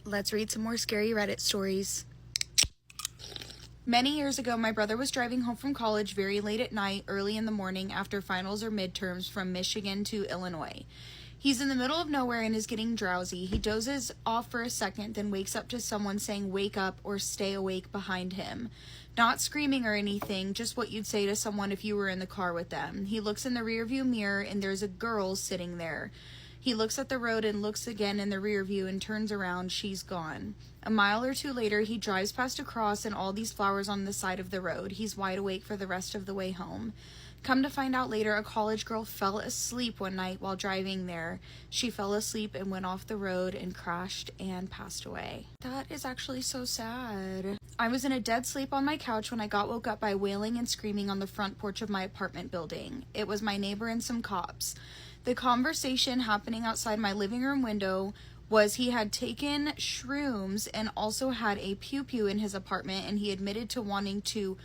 Let's read some more scary Reddit stories. Many years ago, my brother was driving home from college very late at night, early in the morning after finals or midterms from Michigan to Illinois. He's in the middle of nowhere and is getting drowsy. He dozes off for a second, then wakes up to someone saying wake up or stay awake behind him. Not screaming or anything, just what you'd say to someone if you were in the car with them. He looks in the rearview mirror and there's a girl sitting there. He looks at the road and looks again in the rear view and turns around. She's gone. A mile or two later, he drives past a cross and all these flowers on the side of the road. He's wide awake for the rest of the way home. Come to find out later, a college girl fell asleep one night while driving there. She fell asleep and went off the road and crashed and passed away. That is actually so sad. I was in a dead sleep on my couch when I got woke up by wailing and screaming on the front porch of my apartment building. It was my neighbor and some cops. The conversation happening outside my living room window was he had taken shrooms and also had a pew-pew in his apartment, and he admitted to wanting to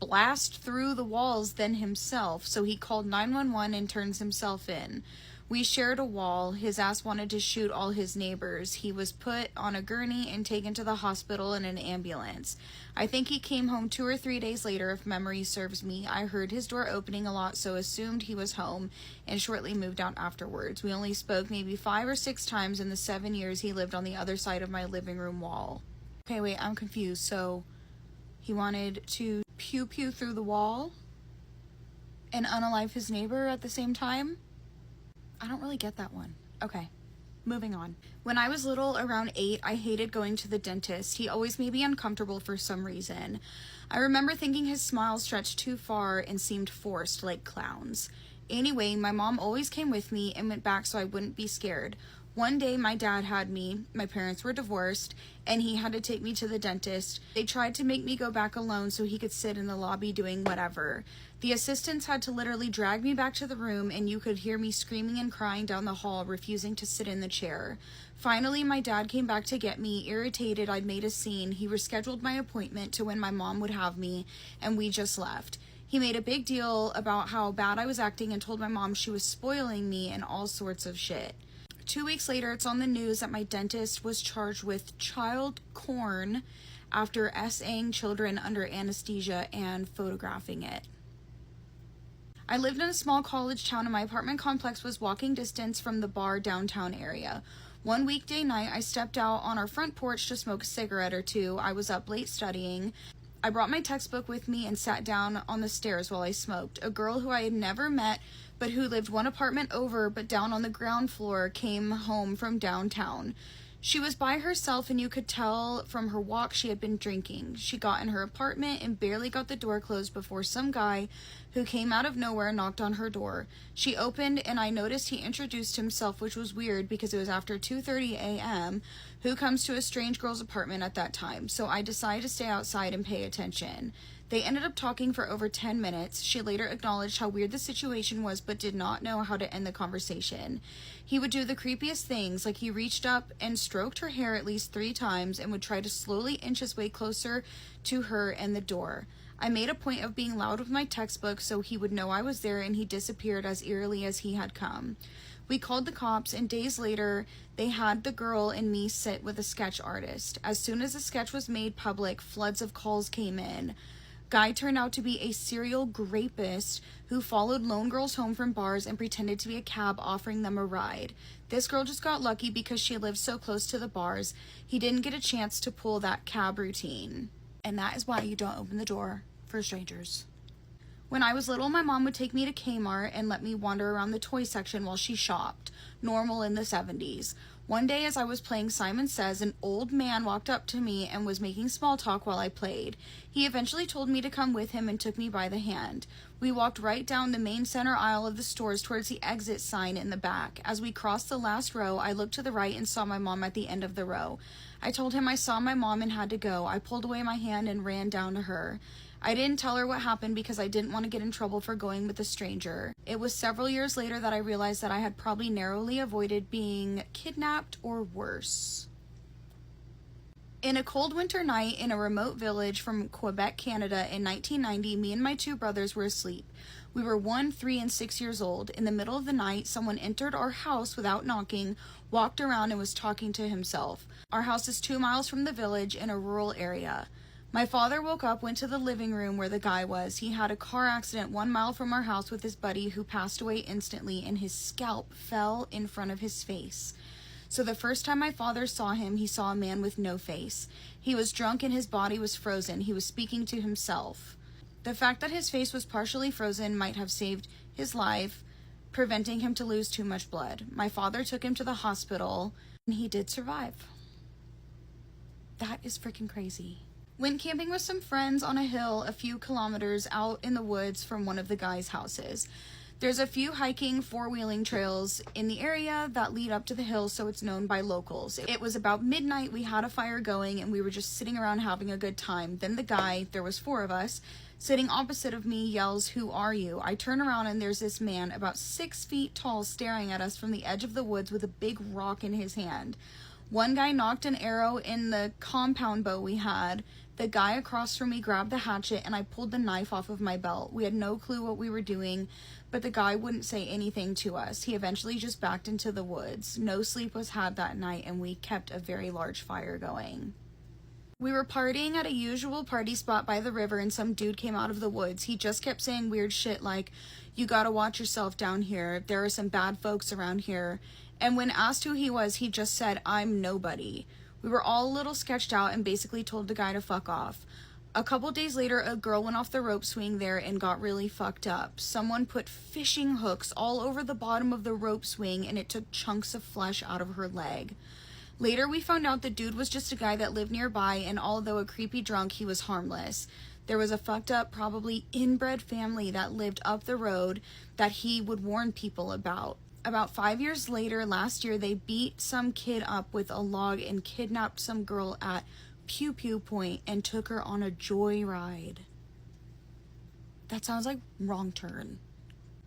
blast through the walls then himself, so he called 911 and turns himself in. We shared a wall. His ass wanted to shoot all his neighbors. He was put on a gurney and taken to the hospital in an ambulance. I think he came home 2 or 3 days later, if memory serves me. I heard his door opening a lot, so assumed he was home, and shortly moved out afterwards. We only spoke maybe 5 or 6 times in the 7 years he lived on the other side of my living room wall. Okay, wait, I'm confused. So he wanted to pew-pew through the wall and unalive his neighbor at the same time? I don't really get that one. Okay, moving on. When I was little, around 8, I hated going to the dentist. He always made me uncomfortable for some reason. I remember thinking his smile stretched too far and seemed forced, like clowns. Anyway, my mom always came with me and went back so I wouldn't be scared. One day, my dad had me, my parents were divorced, and he had to take me to the dentist. They tried to make me go back alone so he could sit in the lobby doing whatever. The assistants had to literally drag me back to the room, and you could hear me screaming and crying down the hall, refusing to sit in the chair. Finally, my dad came back to get me. Irritated, I'd made a scene. He rescheduled my appointment to when my mom would have me, and we just left. He made a big deal about how bad I was acting and told my mom she was spoiling me and all sorts of shit. 2 weeks later, it's on the news that my dentist was charged with child porn after essaying children under anesthesia and photographing it. I lived in a small college town and my apartment complex was walking distance from the bar downtown area. One weekday night, I stepped out on our front porch to smoke a cigarette or two. I was up late studying. I brought my textbook with me and sat down on the stairs while I smoked. A girl who I had never met but who lived one apartment over but down on the ground floor came home from downtown. She was by herself and you could tell from her walk she had been drinking. She got in her apartment and barely got the door closed before some guy who came out of nowhere knocked on her door. She opened and I noticed he introduced himself, which was weird because it was after 2:30 a.m. Who comes to a strange girl's apartment at that time? So I decided to stay outside and pay attention. They ended up talking for over 10 minutes. She later acknowledged how weird the situation was, but did not know how to end the conversation. He would do the creepiest things, like he reached up and stroked her hair at least 3 times and would try to slowly inch his way closer to her and the door. I made a point of being loud with my textbook so he would know I was there, and he disappeared as eerily as he had come. We called the cops, and days later, they had the girl and me sit with a sketch artist. As soon as the sketch was made public, floods of calls came in. Guy turned out to be a serial rapist who followed lone girls home from bars and pretended to be a cab offering them a ride. This girl just got lucky because she lived so close to the bars. He didn't get a chance to pull that cab routine. And that is why you don't open the door for strangers. When I was little, my mom would take me to Kmart and let me wander around the toy section while she shopped. Normal in the 70s. One day as I was playing Simon Says, an old man walked up to me and was making small talk while I played. He eventually told me to come with him and took me by the hand. We walked right down the main center aisle of the stores towards the exit sign in the back. As we crossed the last row, I looked to the right and saw my mom at the end of the row. I told him I saw my mom and had to go. I pulled away my hand and ran down to her. I didn't tell her what happened because I didn't want to get in trouble for going with a stranger. It was several years later that I realized that I had probably narrowly avoided being kidnapped or worse. In a cold winter night in a remote village from Quebec, Canada in 1990, me and my two brothers were asleep. We were 1, 3, and 6 years old. In the middle of the night, someone entered our house without knocking, walked around, and was talking to himself. Our house is 2 miles from the village in a rural area. My father woke up, went to the living room where the guy was. He had a car accident 1 mile from our house with his buddy who passed away instantly, and his scalp fell in front of his face. So the first time my father saw him, he saw a man with no face. He was drunk and his body was frozen. He was speaking to himself. The fact that his face was partially frozen might have saved his life, preventing him to lose too much blood. My father took him to the hospital, and he did survive. That is freaking crazy. Went camping with some friends on a hill a few kilometers out in the woods from one of the guys' houses. There's a few hiking, four-wheeling trails in the area that lead up to the hill, so it's known by locals. It was about midnight, we had a fire going, and we were just sitting around having a good time. Then the guy, there was 4 of us, sitting opposite of me, yells, "Who are you?" I turn around and there's this man about 6 feet tall staring at us from the edge of the woods with a big rock in his hand. One guy knocked an arrow in the compound bow we had. The guy across from me grabbed the hatchet and I pulled the knife off of my belt. We had no clue what we were doing, but the guy wouldn't say anything to us. He eventually just backed into the woods. No sleep was had that night and we kept a very large fire going. We were partying at a usual party spot by the river and some dude came out of the woods. He just kept saying weird shit like, "You gotta watch yourself down here. There are some bad folks around here." And when asked who he was, he just said, "I'm nobody." We were all a little sketched out and basically told the guy to fuck off. A couple days later, a girl went off the rope swing there and got really fucked up. Someone put fishing hooks all over the bottom of the rope swing and it took chunks of flesh out of her leg. Later, we found out the dude was just a guy that lived nearby, and although a creepy drunk, he was harmless. There was a fucked up, probably inbred family that lived up the road that he would warn people about. About 5 years later, last year, they beat some kid up with a log and kidnapped some girl at Pew Pew Point and took her on a joyride. That sounds like Wrong Turn.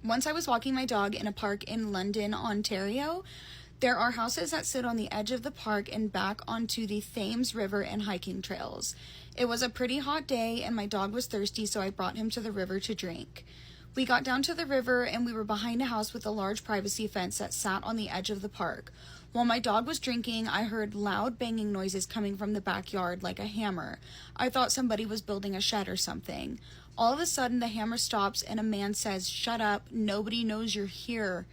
Once I was walking my dog in a park in London, Ontario. There are houses that sit on the edge of the park and back onto the Thames River and hiking trails. It was a pretty hot day and my dog was thirsty, so I brought him to the river to drink. We got down to the river and we were behind a house with a large privacy fence that sat on the edge of the park. While my dog was drinking, I heard loud banging noises coming from the backyard like a hammer. I thought somebody was building a shed or something. All of a sudden, the hammer stops and a man says, "Shut up, nobody knows you're here."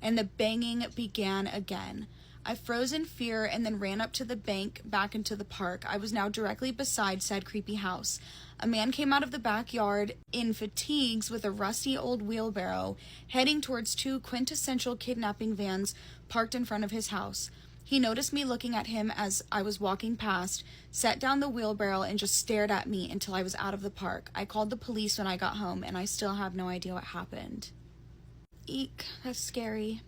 And the banging began again. I froze in fear and then ran up to the bank back into the park. I was now directly beside said creepy house. A man came out of the backyard in fatigues with a rusty old wheelbarrow, heading towards 2 quintessential kidnapping vans parked in front of his house. He noticed me looking at him as I was walking past, set down the wheelbarrow, and just stared at me until I was out of the park. I called the police when I got home, and I still have no idea what happened. Eek, that's scary.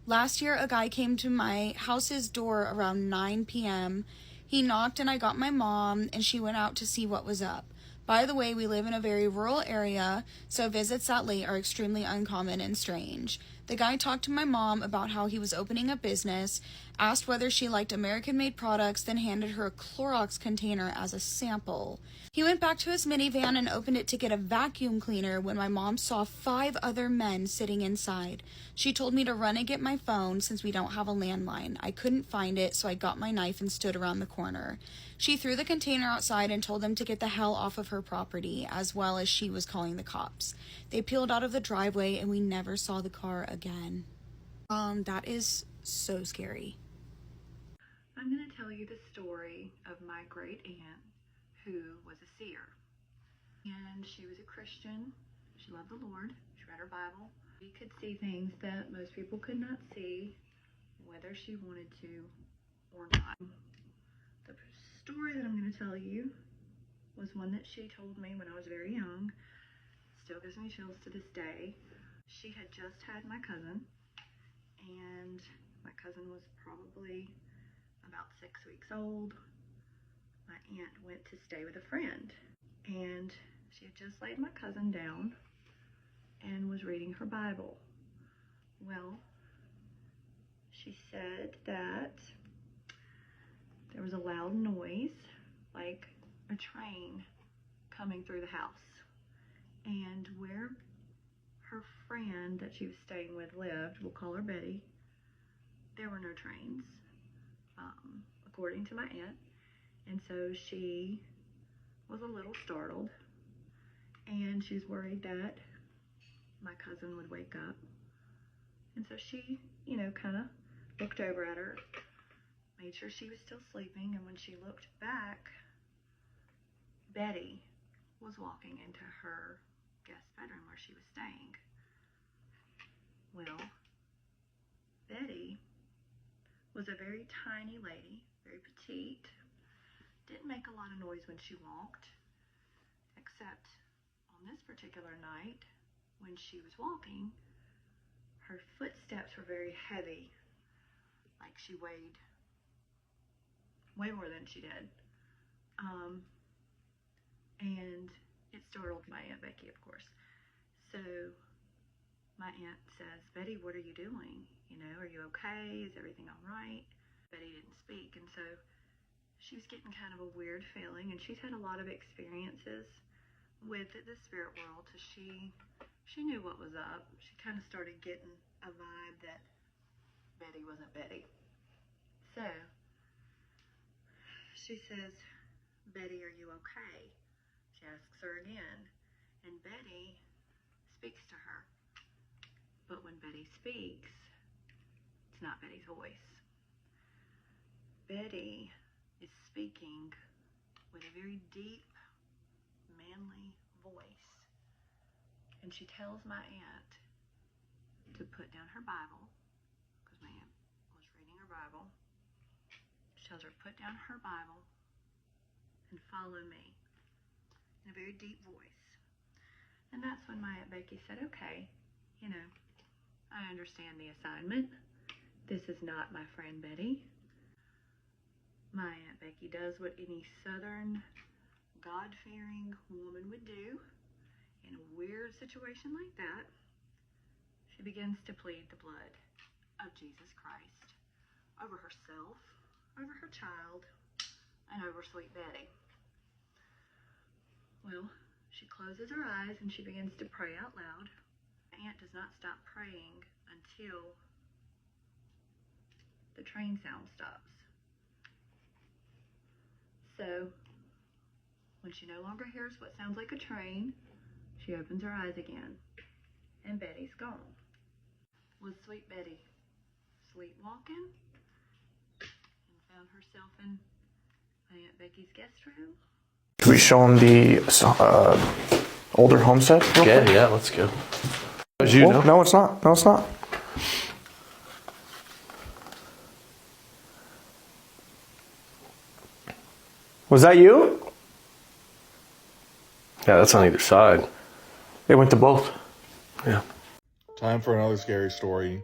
Last year, a guy came to my house's door around 9 p.m. He knocked and I got my mom and she went out to see what was up. By the way, we live in a very rural area, so visits that late are extremely uncommon and strange. The guy talked to my mom about how he was opening a business, asked whether she liked American-made products, then handed her a Clorox container as a sample. He went back to his minivan and opened it to get a vacuum cleaner when my mom saw 5 other men sitting inside. She told me to run and get my phone since we don't have a landline. I couldn't find it, so I got my knife and stood around the corner. She threw the container outside and told them to get the hell off of her property, as well as she was calling the cops. They peeled out of the driveway and we never saw the car again. That is so scary. I'm going to tell you the story of my great aunt who was a seer. And she was a Christian. She loved the Lord. She read her Bible. She could see things that most people could not see, whether she wanted to or not. The story that I'm going to tell you was one that she told me when I was very young. Still gives me chills to this day. She had just had my cousin, and my cousin was probably about 6 weeks old. My aunt went to stay with a friend, and she had just laid my cousin down and was reading her Bible. Well, she said that there was a loud noise, like a train coming through the house. And where her friend that she was staying with lived, we'll call her Betty, there were no trains, according to my aunt. And so she was a little startled, and she's worried that my cousin would wake up. And so she, kind of looked over at her, made sure she was still sleeping, and when she looked back, Betty was walking into her guest bedroom where she was staying. Well, Betty was a very tiny lady, very petite, didn't make a lot of noise when she walked, except on this particular night, when she was walking, her footsteps were very heavy, like she weighed way more than she did. And it startled my Aunt Becky, of course. So my aunt says, Betty, what are you doing? Are you okay? Is everything all right? Betty didn't speak, and so she was getting kind of a weird feeling, and she's had a lot of experiences with the spirit world, so she knew what was up. She kind of started getting a vibe that Betty wasn't Betty. So she says, Betty, are you okay? She asks her again, and Betty speaks to her. But when Betty speaks, it's not Betty's voice. Betty is speaking with a very deep, manly voice. And she tells my aunt to put down her Bible, because my aunt was reading her Bible. She tells her to put down her Bible and follow me in a very deep voice. And that's when my Aunt Becky said, okay, I understand the assignment. This is not my friend Betty. My Aunt Becky does what any Southern, God-fearing woman would do in a weird situation like that. She begins to plead the blood of Jesus Christ over herself, over her child, and over sweet Betty. Well, she closes her eyes and she begins to pray out loud. My aunt does not stop praying until the train sound stops. So, when she no longer hears what sounds like a train, she opens her eyes again, and Betty's gone. Was sweet Betty sleepwalking and found herself in my Aunt Becky's guest room? Can we show them the older homestead? Yeah, let's go. As you know. No, it's not. No, it's not. Was that you? Yeah, that's on either side. It went to both. Yeah. Time for another scary story,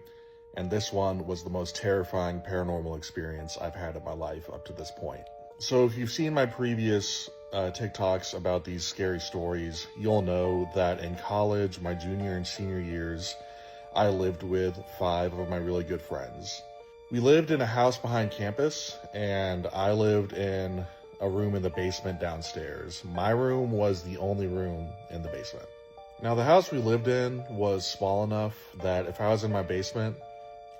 and this one was the most terrifying paranormal experience I've had in my life up to this point. So if you've seen my previous TikToks about these scary stories, you'll know that in college, my junior and senior years, I lived with 5 of my really good friends. We lived in a house behind campus, and I lived in a room in the basement downstairs. My room was the only room in the basement. Now, the house we lived in was small enough that if I was in my basement,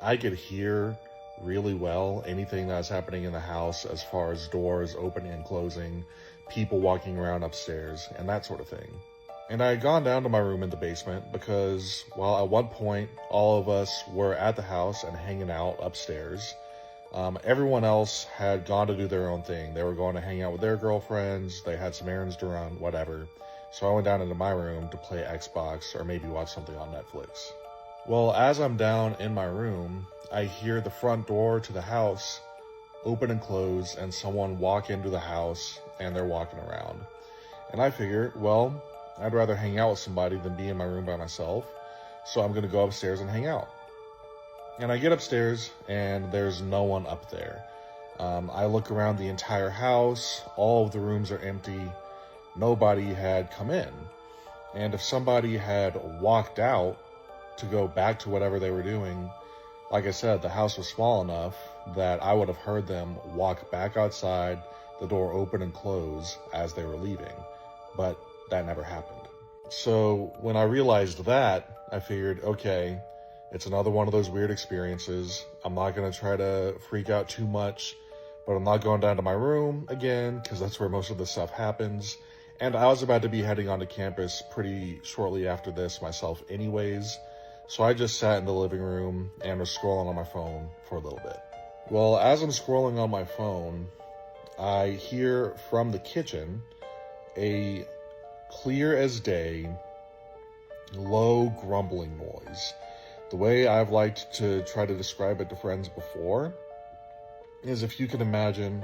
I could hear really well anything that was happening in the house as far as doors opening and closing, people walking around upstairs, and that sort of thing. And I had gone down to my room in the basement because, well, at one point, all of us were at the house and hanging out upstairs. Everyone else had gone to do their own thing. They were going to hang out with their girlfriends, they had some errands to run, whatever. So I went down into my room to play Xbox or maybe watch something on Netflix. Well, as I'm down in my room, I hear the front door to the house open and close and someone walk into the house and they're walking around. And I figure, well, I'd rather hang out with somebody than be in my room by myself. So I'm going to go upstairs and hang out. And I get upstairs and there's no one up there. I look around the entire house. All of the rooms are empty. Nobody had come in. And if somebody had walked out to go back to whatever they were doing, like I said, the house was small enough that I would have heard them walk back outside, the door open and close as they were leaving, but that never happened. So when I realized that, I figured, okay, it's another one of those weird experiences. I'm not going to try to freak out too much, but I'm not going down to my room again, because that's where most of the stuff happens. And I was about to be heading onto campus pretty shortly after this myself anyways, so I just sat in the living room and was scrolling on my phone for a little bit. Well, as I'm scrolling on my phone, I hear from the kitchen a clear as day, low grumbling noise. The way I've liked to try to describe it to friends before is if you can imagine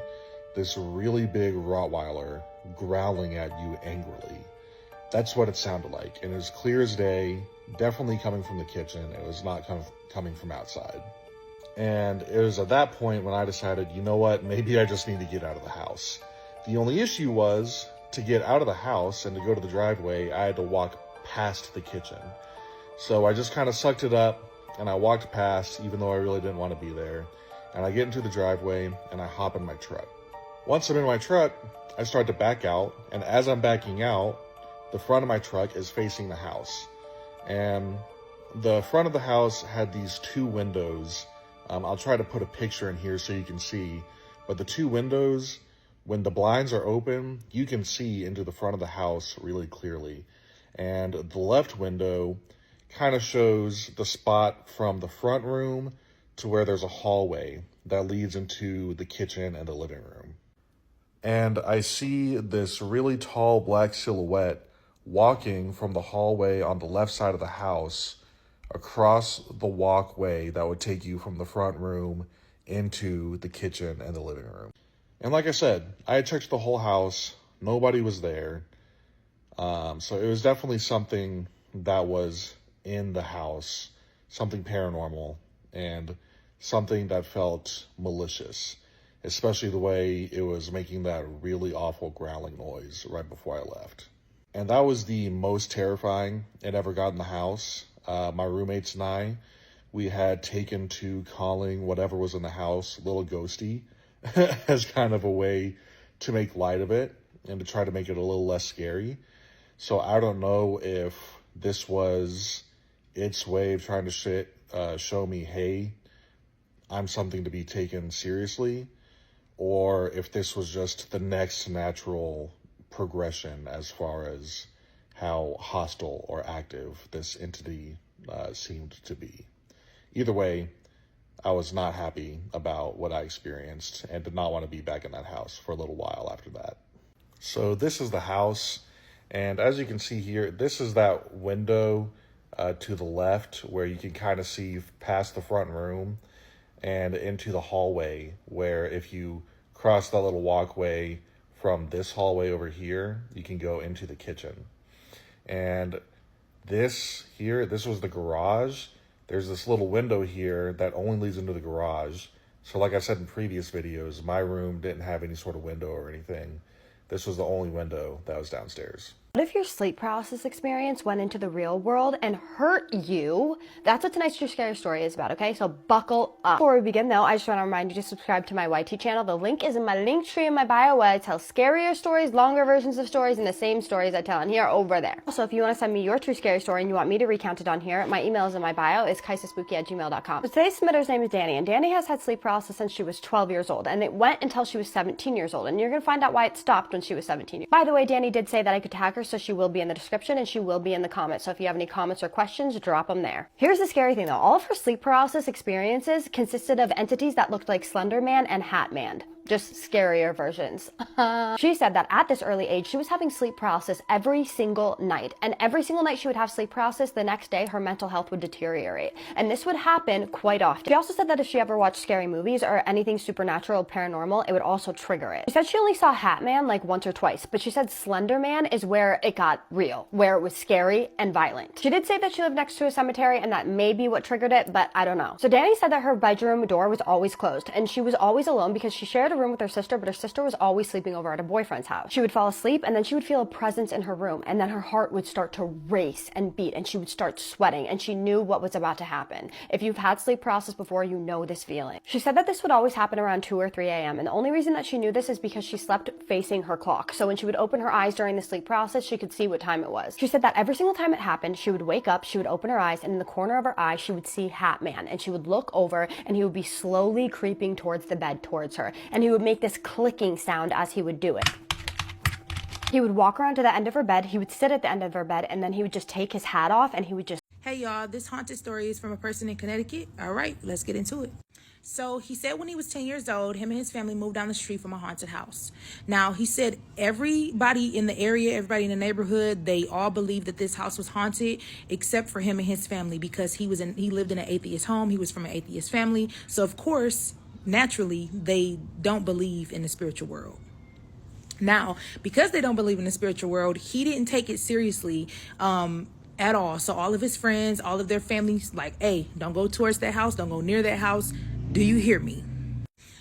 this really big Rottweiler growling at you angrily. That's what it sounded like, and it was clear as day, definitely coming from the kitchen. It was not coming from outside. And it was at that point when I decided, you know what, maybe I just need to get out of the house. The only issue was, to get out of the house and to go to the driveway, I had to walk past the kitchen. So I just kind of sucked it up, and I walked past, even though I really didn't want to be there. And I get into the driveway, and I hop in my truck. Once I'm in my truck, I start to back out, and as I'm backing out, the front of my truck is facing the house. And the front of the house had these two windows. I'll try to put a picture in here so you can see, but the two windows, when the blinds are open, you can see into the front of the house really clearly. And the left window kind of shows the spot from the front room to where there's a hallway that leads into the kitchen and the living room. And I see this really tall black silhouette walking from the hallway on the left side of the house across the walkway that would take you from the front room into the kitchen and the living room. And like I said, I had checked the whole house. Nobody was there. So it was definitely something that was in the house, something paranormal, and something that felt malicious, especially the way it was making that really awful growling noise right before I left. And that was the most terrifying it ever got in the house. My roommates and I, we had taken to calling whatever was in the house Little Ghosty as kind of a way to make light of it and to try to make it a little less scary. So I don't know if this was its way of trying to show me, hey, I'm something to be taken seriously, or if this was just the next natural progression as far as how hostile or active this entity seemed to be. Either way, I was not happy about what I experienced and did not want to be back in that house for a little while after that. So this is the house, and as you can see here, this is that window to the left where you can kind of see past the front room and into the hallway, where if you cross that little walkway from this hallway over here, you can go into the kitchen. And this was the garage. There's this little window here that only leads into the garage. So like I said in previous videos, my room didn't have any sort of window or anything. This was the only window that was downstairs. What if your sleep paralysis experience went into the real world and hurt you? That's what tonight's True Scary Story is about, okay? So buckle up. Before we begin though, I just want to remind you to subscribe to my YT channel. The link is in my link tree in my bio, where I tell scarier stories, longer versions of stories, and the same stories I tell on here over there. Also, if you want to send me your True Scary Story and you want me to recount it on here, my email is in my bio. It's kaisespooky@gmail.com. So today's submitter's name is Danny, and Danny has had sleep paralysis since she was 12 years old, and it went until she was 17 years old, and you're going to find out why it stopped when she was 17. By the way, Danny did say that I could tag her, so she will be in the description and she will be in the comments. So if you have any comments or questions, drop them there. Here's the scary thing though. All of her sleep paralysis experiences consisted of entities that looked like Slender Man and Hat Man. Just scarier versions. She said that at this early age, she was having sleep paralysis every single night. And every single night she would have sleep paralysis, the next day her mental health would deteriorate. And this would happen quite often. She also said that if she ever watched scary movies or anything supernatural, paranormal, it would also trigger it. She said she only saw Hat Man like once or twice, but she said Slender Man is where it got real, where it was scary and violent. She did say that she lived next to a cemetery and that may be what triggered it, but I don't know. So Danny said that her bedroom door was always closed and she was always alone because she shared a a room with her sister, but her sister was always sleeping over at her boyfriend's house. She would fall asleep and then she would feel a presence in her room, and then her heart would start to race and beat and she would start sweating, and she knew what was about to happen. If you've had sleep paralysis before, you know this feeling. She said that this would always happen around 2 or 3 a.m. and the only reason that she knew this is because she slept facing her clock. So when she would open her eyes during the sleep paralysis, she could see what time it was. She said that every single time it happened, she would wake up, she would open her eyes, and in the corner of her eye, she would see Hat Man, and she would look over and he would be slowly creeping towards the bed towards her, and he would make this clicking sound as he would do it. He would walk around to the end of her bed, he would sit at the end of her bed, and then he would just take his hat off and he would just... Hey y'all, this haunted story is from a person in Connecticut. All right, let's get into it. So he said when he was 10 years old, him and his family moved down the street from a haunted house. Now, he said everybody in the area, everybody in the neighborhood, they all believed that this house was haunted, except for him and his family, because he lived in an atheist home. He was from an atheist family. So, of course, naturally, they don't believe in the spiritual world. Now, because they don't believe in the spiritual world, he didn't take it seriously at all. So all of his friends, all of their families, like, hey, don't go towards that house. Don't go near that house. Do you hear me?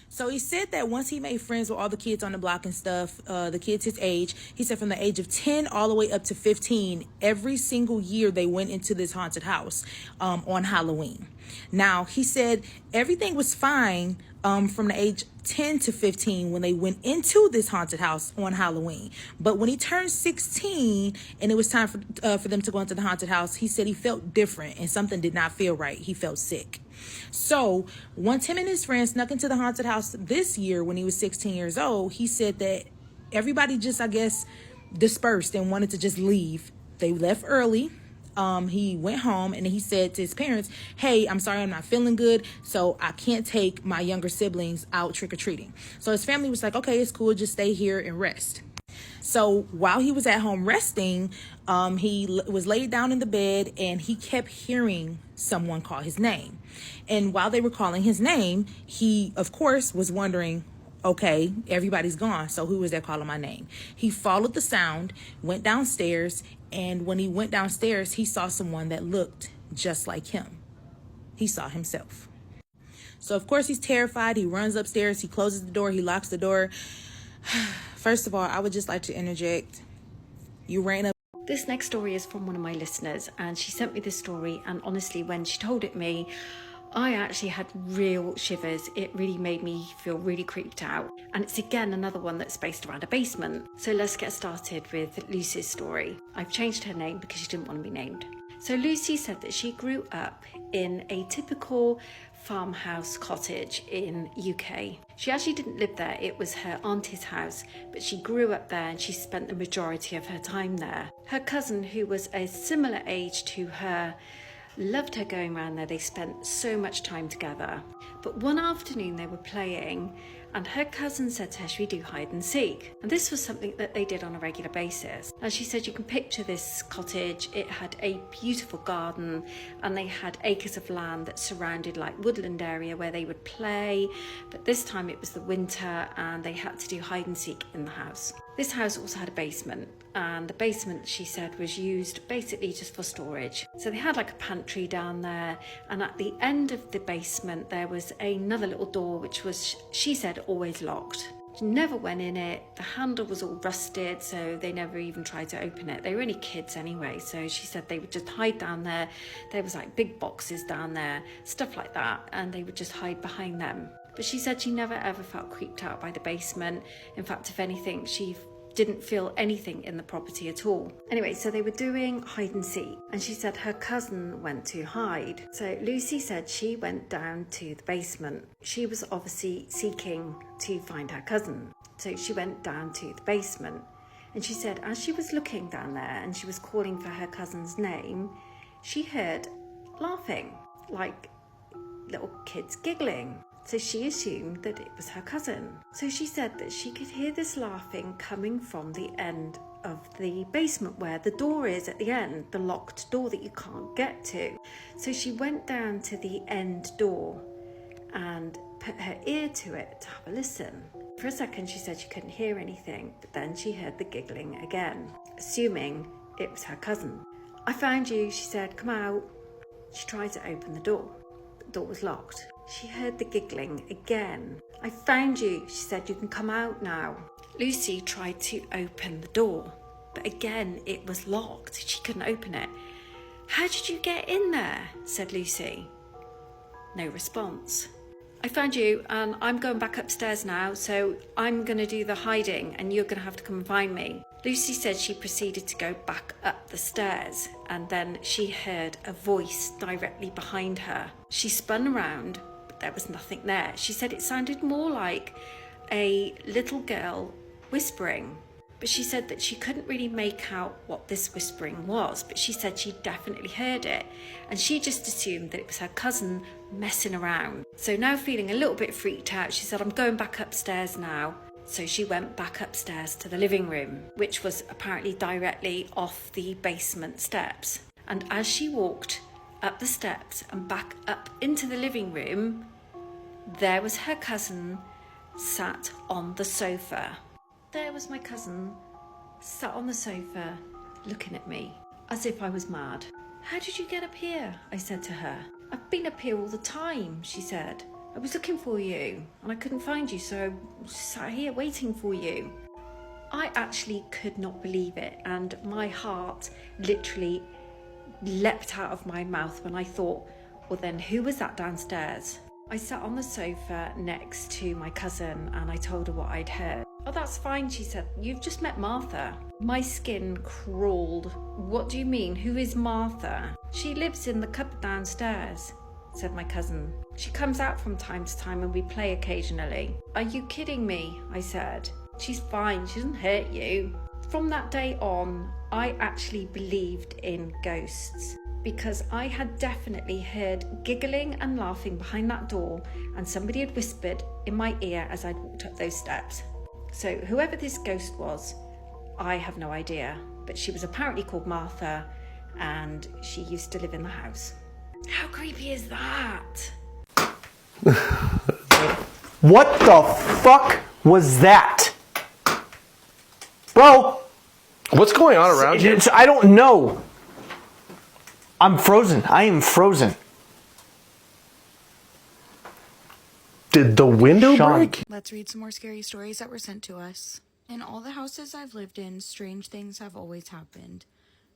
So he said that once he made friends with all the kids on the block and stuff, the kids his age, he said from the age of 10 all the way up to 15, every single year they went into this haunted house on Halloween. Now, he said everything was fine from the age 10 to 15 when they went into this haunted house on Halloween. But when he turned 16 and it was time for them to go into the haunted house, he said he felt different and something did not feel right. He felt sick. So once him and his friends snuck into the haunted house this year when he was 16 years old, he said that everybody just, I guess, dispersed and wanted to just leave. They left early. He went home and he said to his parents, hey, I'm sorry, I'm not feeling good, so I can't take my younger siblings out trick-or-treating. So his family was like, okay, it's cool, just stay here and rest. So while he was at home resting, he was laid down in the bed and he kept hearing someone call his name. And while they were calling his name, he, of course, was wondering, okay, everybody's gone, so who is that calling my name? He followed the sound, went downstairs, and when he went downstairs, he saw someone that looked just like him. He saw himself. So, of course, he's terrified. He runs upstairs. He closes the door. He locks the door. First of all, I would just like to interject. You ran up. This next story is from one of my listeners, and she sent me this story, and honestly, when she told it me, I actually had real shivers. It really made me feel really creeped out. And it's again another one that's based around a basement. So let's get started with Lucy's story. I've changed her name because she didn't want to be named. So Lucy said that she grew up in a typical farmhouse cottage in UK. She actually didn't live there, it was her auntie's house, but she grew up there and she spent the majority of her time there. Her cousin, who was a similar age to her, loved her going around there. They spent so much time together. But one afternoon they were playing and her cousin said to her, should we do hide and seek? And this was something that they did on a regular basis. And she said, you can picture this cottage. It had a beautiful garden and they had acres of land that surrounded like woodland area where they would play. But this time it was the winter and they had to do hide and seek in the house. This house also had a basement, and the basement, she said, was used basically just for storage. So they had like a pantry down there, and at the end of the basement there was another little door which was, she said, always locked. She never went in it. The handle was all rusted, so they never even tried to open it. They were only kids anyway, so she said they would just hide down there. There was like big boxes down there, stuff like that, and they would just hide behind them. But she said she never ever felt creeped out by the basement. In fact, if anything, she didn't feel anything in the property at all. Anyway, so they were doing hide and seek, and she said her cousin went to hide. So Lucy said she went down to the basement. She was obviously seeking to find her cousin. So she went down to the basement, and she said as she was looking down there and she was calling for her cousin's name, she heard laughing, like little kids giggling. So she assumed that it was her cousin. So she said that she could hear this laughing coming from the end of the basement where the door is at the end, the locked door that you can't get to. So she went down to the end door and put her ear to it to have a listen. For a second she said she couldn't hear anything, but then she heard the giggling again, assuming it was her cousin. I found you, she said, come out. She tried to open the door. The door was locked. She heard the giggling again. "I found you," she said. "You can come out now." Lucy tried to open the door, but again it was locked. She couldn't open it. "How did you get in there?" said Lucy. No response. "I found you and I'm going back upstairs now, so I'm going to do the hiding and you're going to have to come and find me." Lucy said she proceeded to go back up the stairs and then she heard a voice directly behind her. She spun around, but there was nothing there. She said it sounded more like a little girl whispering, but she said that she couldn't really make out what this whispering was, but she said she definitely heard it and she just assumed that it was her cousin messing around. So now feeling a little bit freaked out, she said, "I'm going back upstairs now." So she went back upstairs to the living room, which was apparently directly off the basement steps. And as she walked up the steps and back up into the living room, there was her cousin sat on the sofa. There was my cousin sat on the sofa looking at me as if I was mad. "How did you get up here?" I said to her. "I've been up here all the time," she said. "I was looking for you and I couldn't find you, so I sat here waiting for you." I actually could not believe it and my heart literally leapt out of my mouth when I thought, well then who was that downstairs? I sat on the sofa next to my cousin and I told her what I'd heard. "Oh, that's fine," she said. "You've just met Martha." My skin crawled. "What do you mean? Who is Martha?" "She lives in the cupboard downstairs," said my cousin. "She comes out from time to time and we play occasionally." "Are you kidding me?" I said. "She's fine. She doesn't hurt you." From that day on, I actually believed in ghosts because I had definitely heard giggling and laughing behind that door and somebody had whispered in my ear as I'd walked up those steps. So whoever this ghost was, I have no idea, but she was apparently called Martha and she used to live in the house. How creepy is that? What the fuck was that? Bro! What's going on around you? I don't know. I'm frozen. I am frozen. Did the window Sean. break? Let's read some more scary stories that were sent to us. In all the houses I've lived in, strange things have always happened.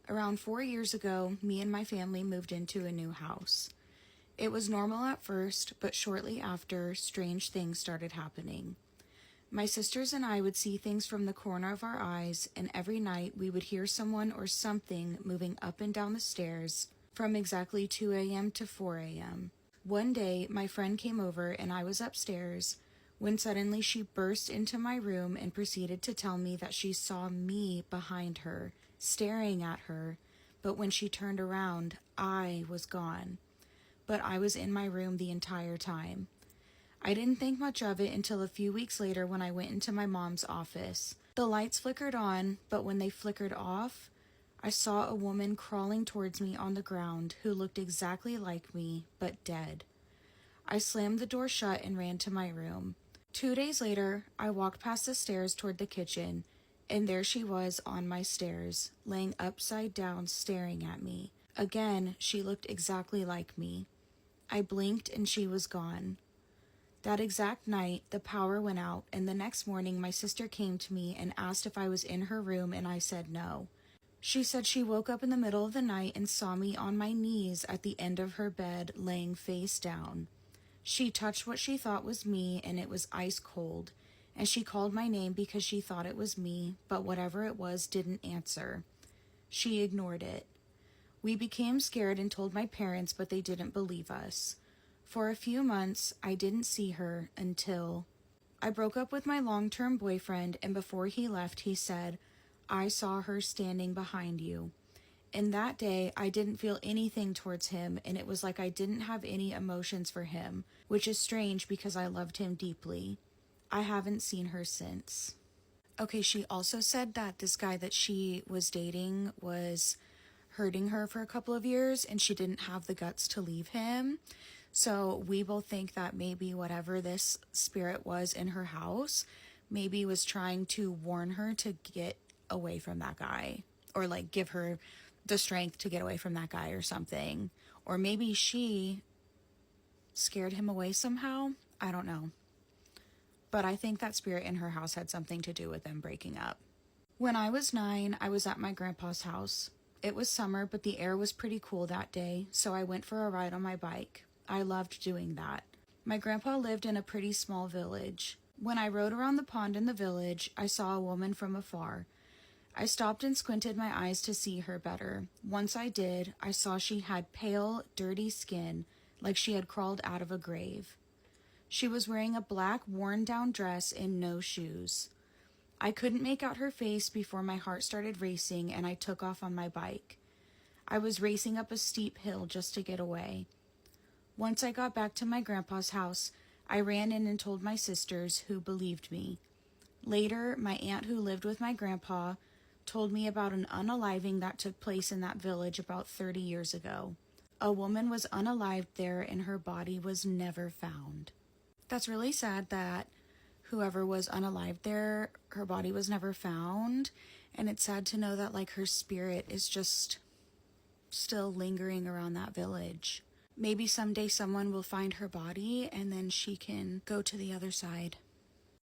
Around 4 years ago, me and my family moved into a new house. It was normal at first, but shortly after, strange things started happening. My sisters and I would see things from the corner of our eyes, and every night we would hear someone or something moving up and down the stairs from exactly 2 a.m. to 4 a.m. One day, my friend came over and I was upstairs when suddenly she burst into my room and proceeded to tell me that she saw me behind her, staring at her, but when she turned around, I was gone. But I was in my room the entire time. I didn't think much of it until a few weeks later when I went into my mom's office. The lights flickered on, but when they flickered off, I saw a woman crawling towards me on the ground who looked exactly like me, but dead. I slammed the door shut and ran to my room. 2 days later, I walked past the stairs toward the kitchen, and there she was on my stairs, laying upside down staring at me. Again, she looked exactly like me. I blinked and she was gone. That exact night, the power went out, and the next morning my sister came to me and asked if I was in her room, and I said no. She said she woke up in the middle of the night and saw me on my knees at the end of her bed, laying face down. She touched what she thought was me, and it was ice cold, and she called my name because she thought it was me, but whatever it was didn't answer. She ignored it. We became scared and told my parents, but they didn't believe us. For a few months, I didn't see her until I broke up with my long-term boyfriend, and before he left, he said, "I saw her standing behind you." And that day, I didn't feel anything towards him, and it was like I didn't have any emotions for him, which is strange because I loved him deeply. I haven't seen her since. Okay, she also said that this guy that she was dating was hurting her for a couple of years, and she didn't have the guts to leave him. So we both think that maybe whatever this spirit was in her house, maybe was trying to warn her to get away from that guy, or like give her the strength to get away from that guy or something. Or maybe she scared him away somehow. I don't know. But I think that spirit in her house had something to do with them breaking up. When I was 9, I was at my grandpa's house. It was summer, but the air was pretty cool that day, so I went for a ride on my bike. I loved doing that. My grandpa lived in a pretty small village. When I rode around the pond in the village, I saw a woman from afar. I stopped and squinted my eyes to see her better. Once I did, I saw she had pale, dirty skin, like she had crawled out of a grave. She was wearing a black, worn-down dress and no shoes. I couldn't make out her face before my heart started racing and I took off on my bike. I was racing up a steep hill just to get away. Once I got back to my grandpa's house, I ran in and told my sisters, who believed me. Later, my aunt who lived with my grandpa told me about an unaliving that took place in that village about 30 years ago. A woman was unalived there and her body was never found. That's really sad that whoever was unalived there, her body was never found. And it's sad to know that like her spirit is just still lingering around that village. Maybe someday someone will find her body and then she can go to the other side.